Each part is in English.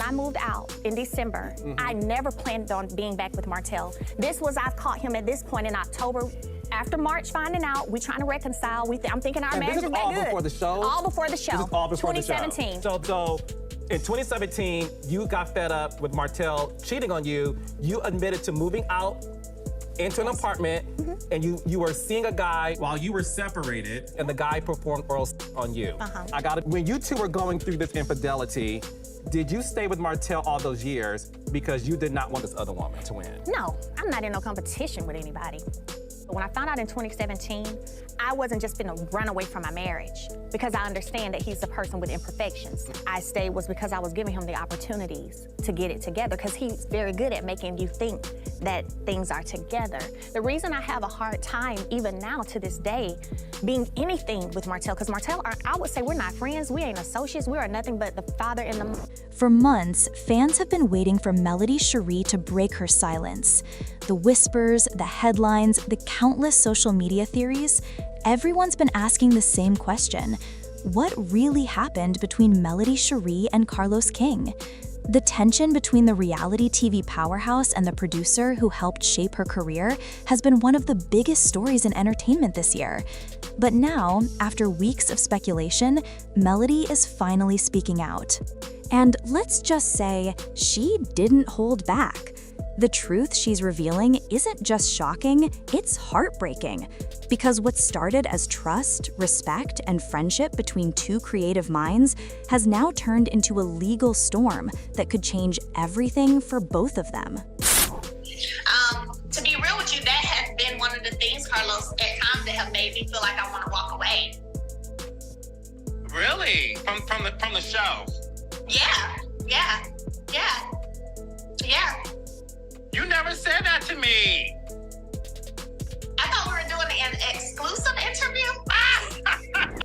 I moved out in December, I never planned on being back with Martell. I've caught him at this point in October. After March, finding out, we're trying to reconcile. I'm thinking our marriage is back good. All before the show? All before the show. This is all before the show. 2017. So in 2017, you got fed up with Martell cheating on you. You admitted to moving out into an apartment, and you were seeing a guy while you were separated, and the guy performed oral on you. I got it. When you two were going through this infidelity, did you stay with Martell all those years because you did not want this other woman to win? No, I'm not in no competition with anybody. When I found out in 2017, I wasn't just gonna run away from my marriage because I understand that he's a person with imperfections. I stayed was because I was giving him the opportunities to get it together because he's very good at making you think that things are together. The reason I have a hard time, even now to this day, being anything with Martell, because Martell, I would say we're not friends, we ain't associates, we are nothing but the father and the... For months, fans have been waiting for Melody Shari to break her silence. The whispers, the headlines, the countless social media theories, everyone's been asking the same question. What really happened between Melody Shari and Carlos King? The tension between the reality TV powerhouse and the producer who helped shape her career has been one of the biggest stories in entertainment this year. But now, after weeks of speculation, Melody is finally speaking out. And let's just say, she didn't hold back. The truth she's revealing isn't just shocking, it's heartbreaking. Because what started as trust, respect, and friendship between two creative minds has now turned into a legal storm that could change everything for both of them. To be real with you, that has been one of the things, Carlos, at times that have made me feel like I want to walk away. Really? From the show? Yeah. You never said that to me. I thought we were doing an exclusive interview.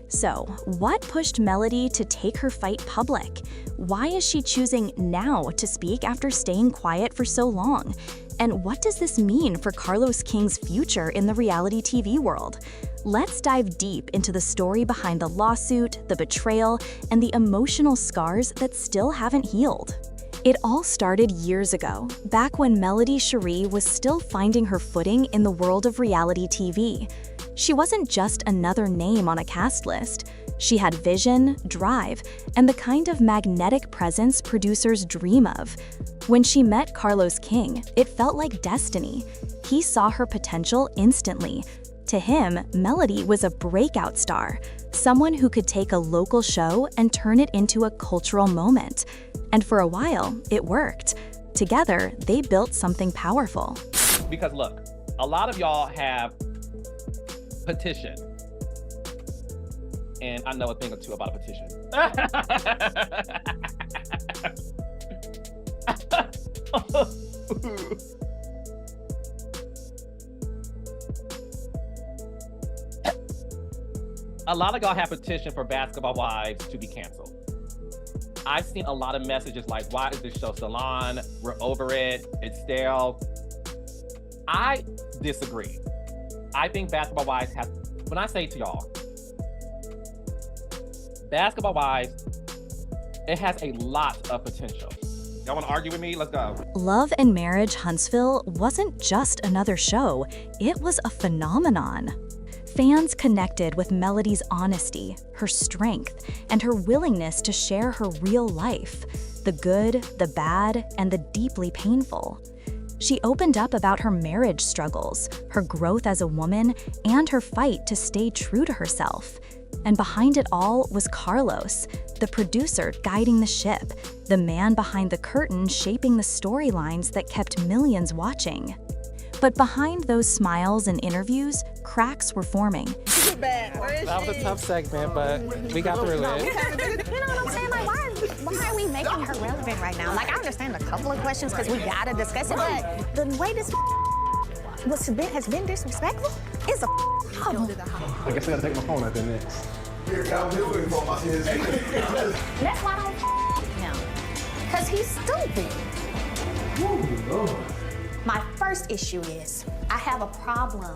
So, what pushed Melody to take her fight public? Why is she choosing now to speak after staying quiet for so long? And what does this mean for Carlos King's future in the reality TV world? Let's dive deep into the story behind the lawsuit, the betrayal, and the emotional scars that still haven't healed. It all started years ago, back when Melody Shari was still finding her footing in the world of reality TV. She wasn't just another name on a cast list. She had vision, drive, and the kind of magnetic presence producers dream of. When she met Carlos King, it felt like destiny. He saw her potential instantly. To him, Melody was a breakout star, someone who could take a local show and turn it into a cultural moment. And for a while, it worked. Together, they built something powerful. Because look, a lot of y'all have petition. And I know a thing or two about a petition. A lot of y'all have petitioned for Basketball Wives to be canceled. I've seen a lot of messages like, why is this show still on? We're over it, it's stale. I disagree. I think Basketball Wives has, when I say to y'all, Basketball Wives, it has a lot of potential. Y'all wanna argue with me? Let's go. Love and Marriage Huntsville wasn't just another show, it was a phenomenon. Fans connected with Melody's honesty, her strength, and her willingness to share her real life, the good, the bad, and the deeply painful. She opened up about her marriage struggles, her growth as a woman, and her fight to stay true to herself. And behind it all was Carlos, the producer guiding the ship, the man behind the curtain shaping the storylines that kept millions watching. But behind those smiles and interviews, cracks were forming. That was a tough segment, but we got through it. You know what I'm saying? Like, why are we making her relevant right now? Like, I understand a couple of questions because we gotta discuss it, but the way this has been disrespectful is a problem. I guess I gotta take my phone out there next. That's why I don't him. Because he's stupid. My first issue is I have a problem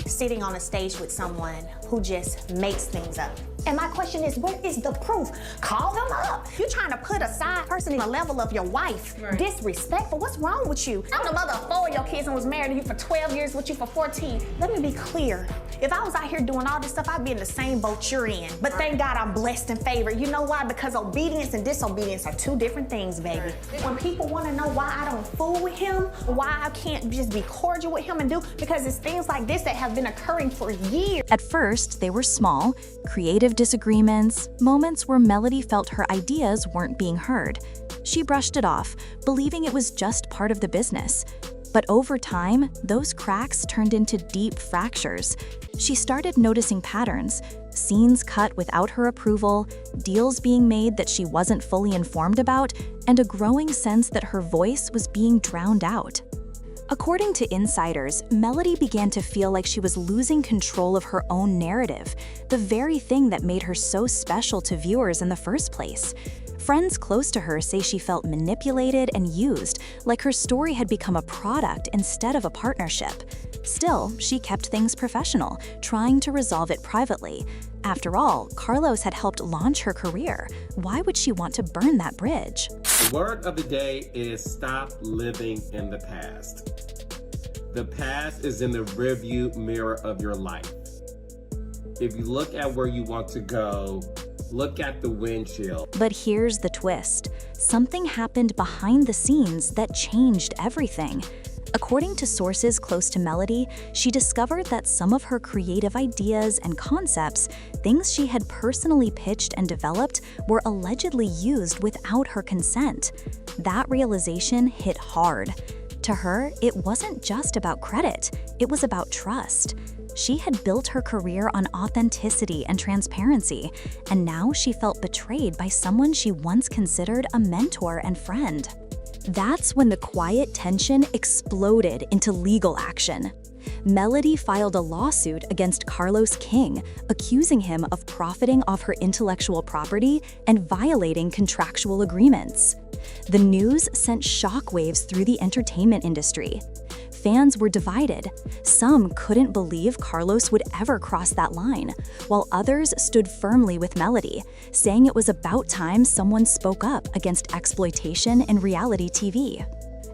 sitting on a stage with someone who just makes things up. And my question is, where is the proof? Call them up. You're trying to put a side person in the level of your wife. Right. Disrespectful. What's wrong with you? I'm the mother of 4 of your kids and was married to you for 12 years, with you for 14. Let me be clear. If I was out here doing all this stuff, I'd be in the same boat you're in. But thank God I'm blessed and favored. You know why? Because obedience and disobedience are two different things, baby. Right. When people want to know why I don't fool with him, why I can't just be cordial with him and do, because it's things like this that have been occurring for years. At first, they were small, creative disagreements, moments where Melody felt her ideas weren't being heard. She brushed it off, believing it was just part of the business. But over time, those cracks turned into deep fractures. She started noticing patterns, scenes cut without her approval, deals being made that she wasn't fully informed about, and a growing sense that her voice was being drowned out. According to insiders, Melody began to feel like she was losing control of her own narrative, the very thing that made her so special to viewers in the first place. Friends close to her say she felt manipulated and used, like her story had become a product instead of a partnership. Still, she kept things professional, trying to resolve it privately. After all, Carlos had helped launch her career. Why would she want to burn that bridge? The word of the day is stop living in the past. The past is in the rearview mirror of your life. If you look at where you want to go, look at the windshield. But here's the twist. Something happened behind the scenes that changed everything. According to sources close to Melody, she discovered that some of her creative ideas and concepts, things she had personally pitched and developed, were allegedly used without her consent. That realization hit hard. To her, it wasn't just about credit, it was about trust. She had built her career on authenticity and transparency, and now she felt betrayed by someone she once considered a mentor and friend. That's when the quiet tension exploded into legal action. Melody filed a lawsuit against Carlos King, accusing him of profiting off her intellectual property and violating contractual agreements. The news sent shockwaves through the entertainment industry. Fans were divided. Some couldn't believe Carlos would ever cross that line, while others stood firmly with Melody, saying it was about time someone spoke up against exploitation in reality TV.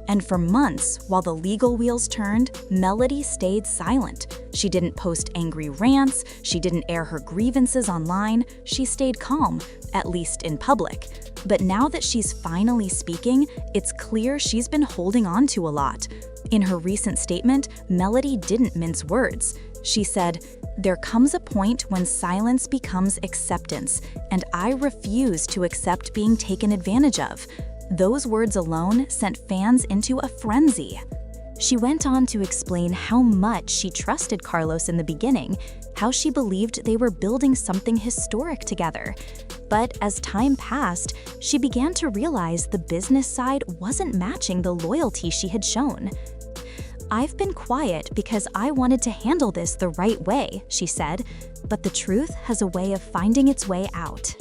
And for months, while the legal wheels turned, Melody stayed silent. She didn't post angry rants, she didn't air her grievances online, she stayed calm, at least in public. But now that she's finally speaking, it's clear she's been holding on to a lot. In her recent statement, Melody didn't mince words. She said, "There comes a point when silence becomes acceptance, and I refuse to accept being taken advantage of." Those words alone sent fans into a frenzy. She went on to explain how much she trusted Carlos in the beginning, how she believed they were building something historic together. But as time passed, she began to realize the business side wasn't matching the loyalty she had shown. "I've been quiet because I wanted to handle this the right way," she said, "but the truth has a way of finding its way out."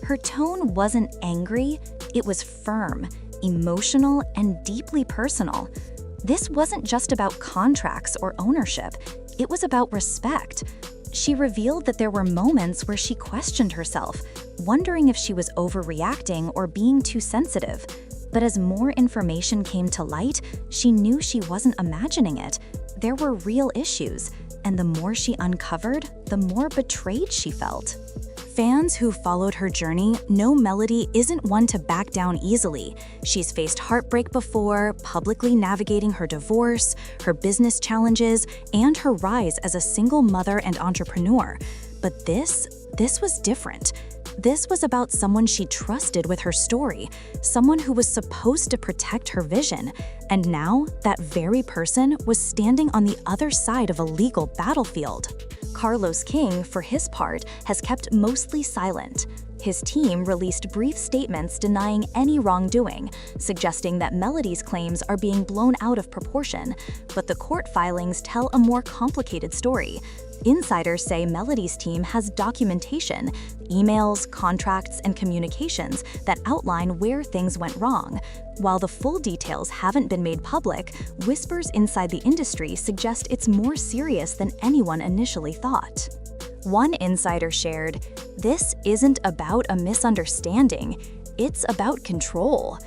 Her tone wasn't angry, it was firm, emotional, and deeply personal. This wasn't just about contracts or ownership, it was about respect. She revealed that there were moments where she questioned herself, wondering if she was overreacting or being too sensitive. But as more information came to light, she knew she wasn't imagining it. There were real issues, and the more she uncovered, the more betrayed she felt. Fans who followed her journey know Melody isn't one to back down easily. She's faced heartbreak before, publicly navigating her divorce, her business challenges, and her rise as a single mother and entrepreneur. But this was different. This was about someone she trusted with her story, someone who was supposed to protect her vision. And now, that very person was standing on the other side of a legal battlefield. Carlos King, for his part, has kept mostly silent. His team released brief statements denying any wrongdoing, suggesting that Melody's claims are being blown out of proportion, but the court filings tell a more complicated story. Insiders say Melody's team has documentation, emails, contracts, and communications that outline where things went wrong. While the full details haven't been made public, whispers inside the industry suggest it's more serious than anyone initially thought. One insider shared, "This isn't about a misunderstanding, it's about control."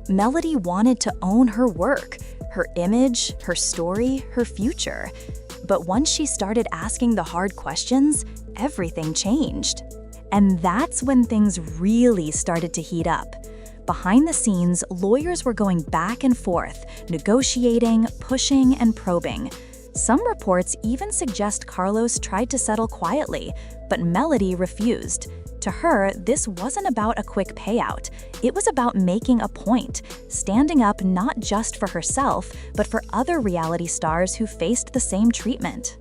Melody wanted to own her work, her image, her story, her future. But once she started asking the hard questions, everything changed. And that's when things really started to heat up. Behind the scenes, lawyers were going back and forth, negotiating, pushing, and probing. Some reports even suggest Carlos tried to settle quietly, but Melody refused. To her, this wasn't about a quick payout. It was about making a point, standing up not just for herself, but for other reality stars who faced the same treatment.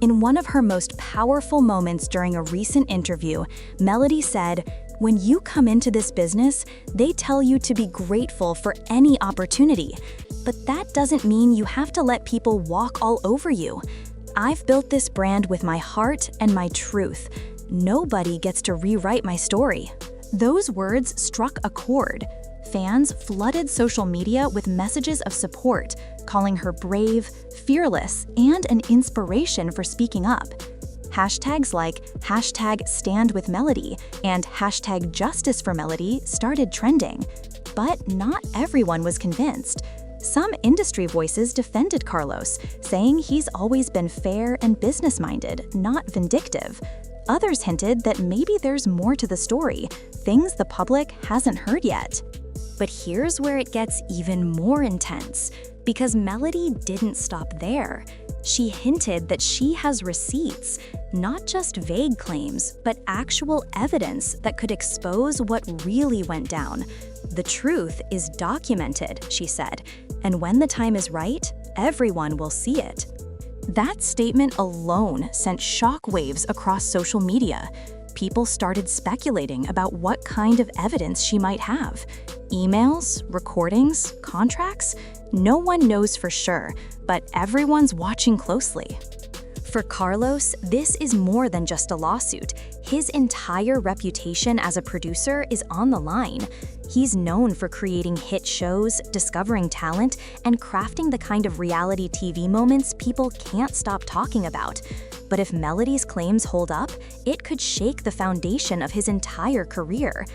In one of her most powerful moments during a recent interview, Melody said, "When you come into this business, they tell you to be grateful for any opportunity. But that doesn't mean you have to let people walk all over you. I've built this brand with my heart and my truth. Nobody gets to rewrite my story." Those words struck a chord. Fans flooded social media with messages of support, calling her brave, fearless, and an inspiration for speaking up. Hashtags like #StandWithMelody and #JusticeForMelody started trending. But not everyone was convinced. Some industry voices defended Carlos, saying he's always been fair and business-minded, not vindictive. Others hinted that maybe there's more to the story, things the public hasn't heard yet. But here's where it gets even more intense, because Melody didn't stop there. She hinted that she has receipts, not just vague claims, but actual evidence that could expose what really went down. "The truth is documented," she said, "and when the time is right, everyone will see it." That statement alone sent shockwaves across social media. People started speculating about what kind of evidence she might have. Emails, recordings, contracts? No one knows for sure, but everyone's watching closely. For Carlos, this is more than just a lawsuit. His entire reputation as a producer is on the line. He's known for creating hit shows, discovering talent, and crafting the kind of reality TV moments people can't stop talking about. But if Melody's claims hold up, it could shake the foundation of his entire career.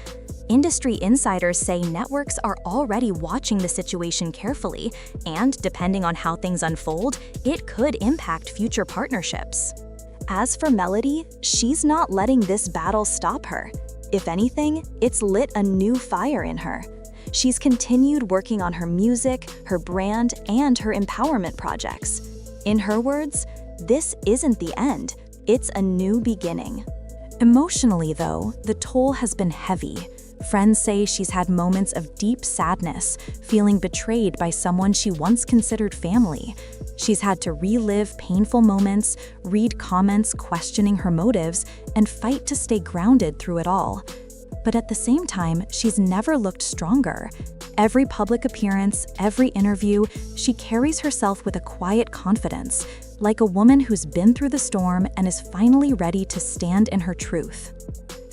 Industry insiders say networks are already watching the situation carefully, and depending on how things unfold, it could impact future partnerships. As for Melody, she's not letting this battle stop her. If anything, it's lit a new fire in her. She's continued working on her music, her brand, and her empowerment projects. In her words, "This isn't the end, it's a new beginning." Emotionally, though, the toll has been heavy. Friends say she's had moments of deep sadness, feeling betrayed by someone she once considered family. She's had to relive painful moments, read comments questioning her motives, and fight to stay grounded through it all. But at the same time, she's never looked stronger. Every public appearance, every interview, she carries herself with a quiet confidence, like a woman who's been through the storm and is finally ready to stand in her truth.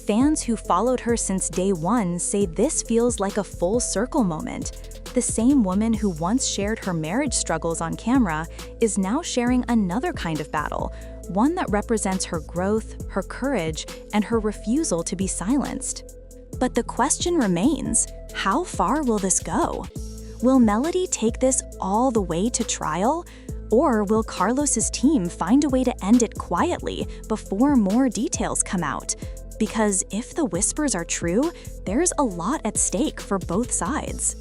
Fans who followed her since day one say this feels like a full circle moment. The same woman who once shared her marriage struggles on camera is now sharing another kind of battle, one that represents her growth, her courage, and her refusal to be silenced. But the question remains, how far will this go? Will Melody take this all the way to trial? Or will Carlos's team find a way to end it quietly before more details come out? Because if the whispers are true, there's a lot at stake for both sides.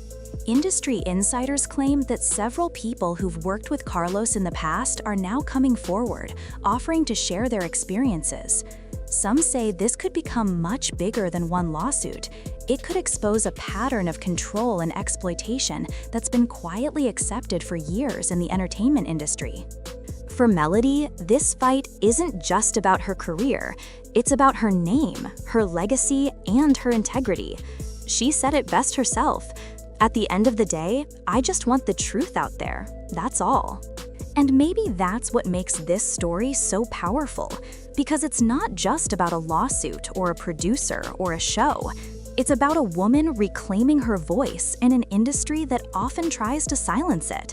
Industry insiders claim that several people who've worked with Carlos in the past are now coming forward, offering to share their experiences. Some say this could become much bigger than one lawsuit. It could expose a pattern of control and exploitation that's been quietly accepted for years in the entertainment industry. For Melody, this fight isn't just about her career. It's about her name, her legacy, and her integrity. She said it best herself. "At the end of the day, I just want the truth out there. That's all." And maybe that's what makes this story so powerful, because it's not just about a lawsuit or a producer or a show. It's about a woman reclaiming her voice in an industry that often tries to silence it.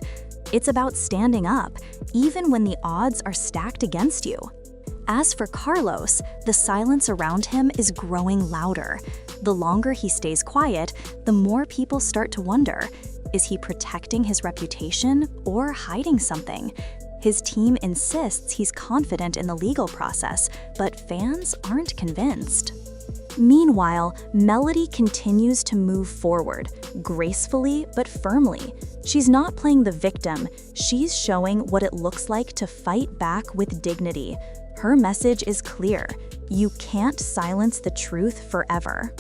It's about standing up, even when the odds are stacked against you. As for Carlos, the silence around him is growing louder. The longer he stays quiet, the more people start to wonder, is he protecting his reputation or hiding something? His team insists he's confident in the legal process, but fans aren't convinced. Meanwhile, Melody continues to move forward, gracefully but firmly. She's not playing the victim, she's showing what it looks like to fight back with dignity. Her message is clear: you can't silence the truth forever.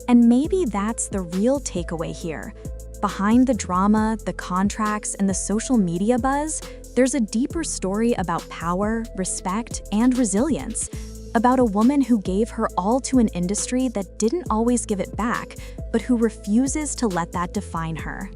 And maybe that's the real takeaway here. Behind the drama, the contracts, and the social media buzz, there's a deeper story about power, respect, and resilience. About a woman who gave her all to an industry that didn't always give it back, but who refuses to let that define her.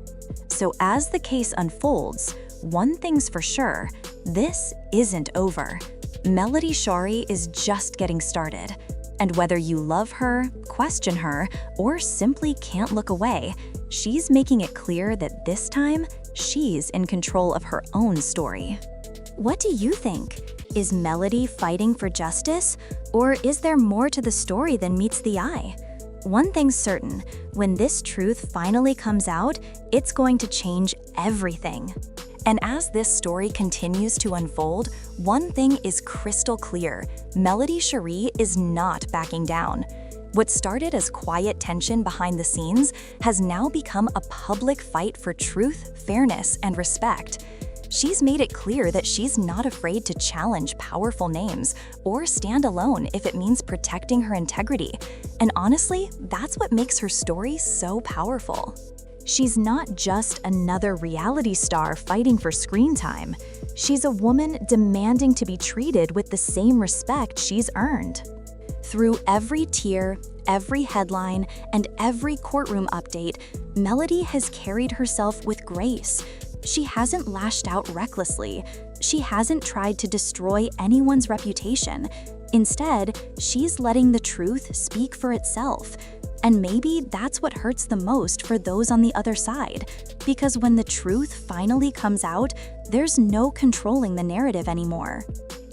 So as the case unfolds, one thing's for sure: this isn't over. Melody Shari is just getting started. And whether you love her, question her, or simply can't look away, she's making it clear that this time, she's in control of her own story. What do you think? Is Melody fighting for justice? Or is there more to the story than meets the eye? One thing's certain: when this truth finally comes out, it's going to change everything. And as this story continues to unfold, one thing is crystal clear: Melody Shari is not backing down. What started as quiet tension behind the scenes has now become a public fight for truth, fairness, and respect. She's made it clear that she's not afraid to challenge powerful names or stand alone if it means protecting her integrity. And honestly, that's what makes her story so powerful. She's not just another reality star fighting for screen time. She's a woman demanding to be treated with the same respect she's earned. Through every tear, every headline, and every courtroom update, Melody has carried herself with grace. She hasn't lashed out recklessly. She hasn't tried to destroy anyone's reputation. Instead, she's letting the truth speak for itself. And maybe that's what hurts the most for those on the other side, because when the truth finally comes out, there's no controlling the narrative anymore.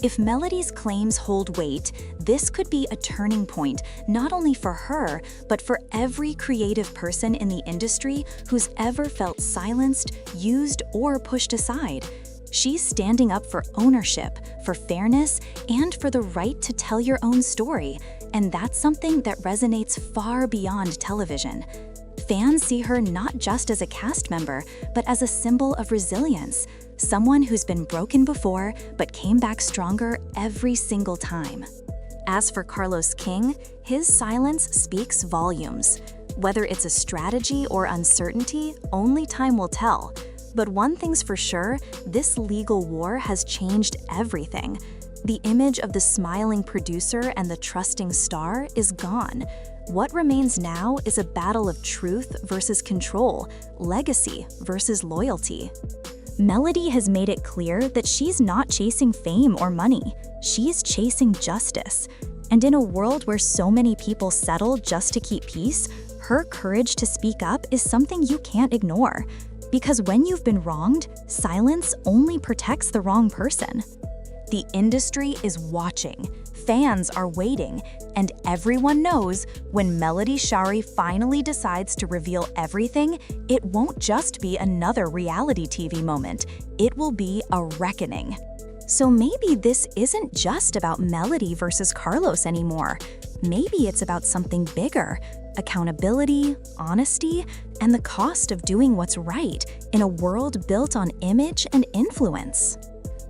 If Melody's claims hold weight, this could be a turning point, not only for her, but for every creative person in the industry who's ever felt silenced, used, or pushed aside. She's standing up for ownership, for fairness, and for the right to tell your own story. And that's something that resonates far beyond television. Fans see her not just as a cast member, but as a symbol of resilience, someone who's been broken before but came back stronger every single time. As for Carlos King, his silence speaks volumes. Whether it's a strategy or uncertainty, only time will tell. But one thing's for sure, this legal war has changed everything. The image of the smiling producer and the trusting star is gone. What remains now is a battle of truth versus control, legacy versus loyalty. Melody has made it clear that she's not chasing fame or money. She's chasing justice. And in a world where so many people settle just to keep peace, her courage to speak up is something you can't ignore. Because when you've been wronged, silence only protects the wrong person. The industry is watching, fans are waiting, and everyone knows when Melody Shari finally decides to reveal everything, it won't just be another reality TV moment, it will be a reckoning. So maybe this isn't just about Melody versus Carlos anymore. Maybe it's about something bigger: accountability, honesty, and the cost of doing what's right in a world built on image and influence.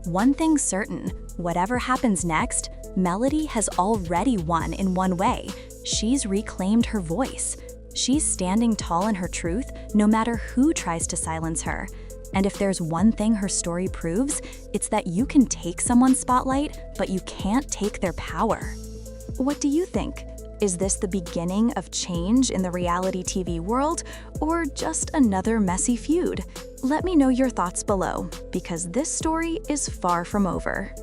One thing's certain: whatever happens next, Melody has already won in one way. She's reclaimed her voice. She's standing tall in her truth, no matter who tries to silence her. And if there's one thing her story proves, it's that you can take someone's spotlight, but you can't take their power. What do you think? Is this the beginning of change in the reality TV world, or just another messy feud? Let me know your thoughts below, because this story is far from over.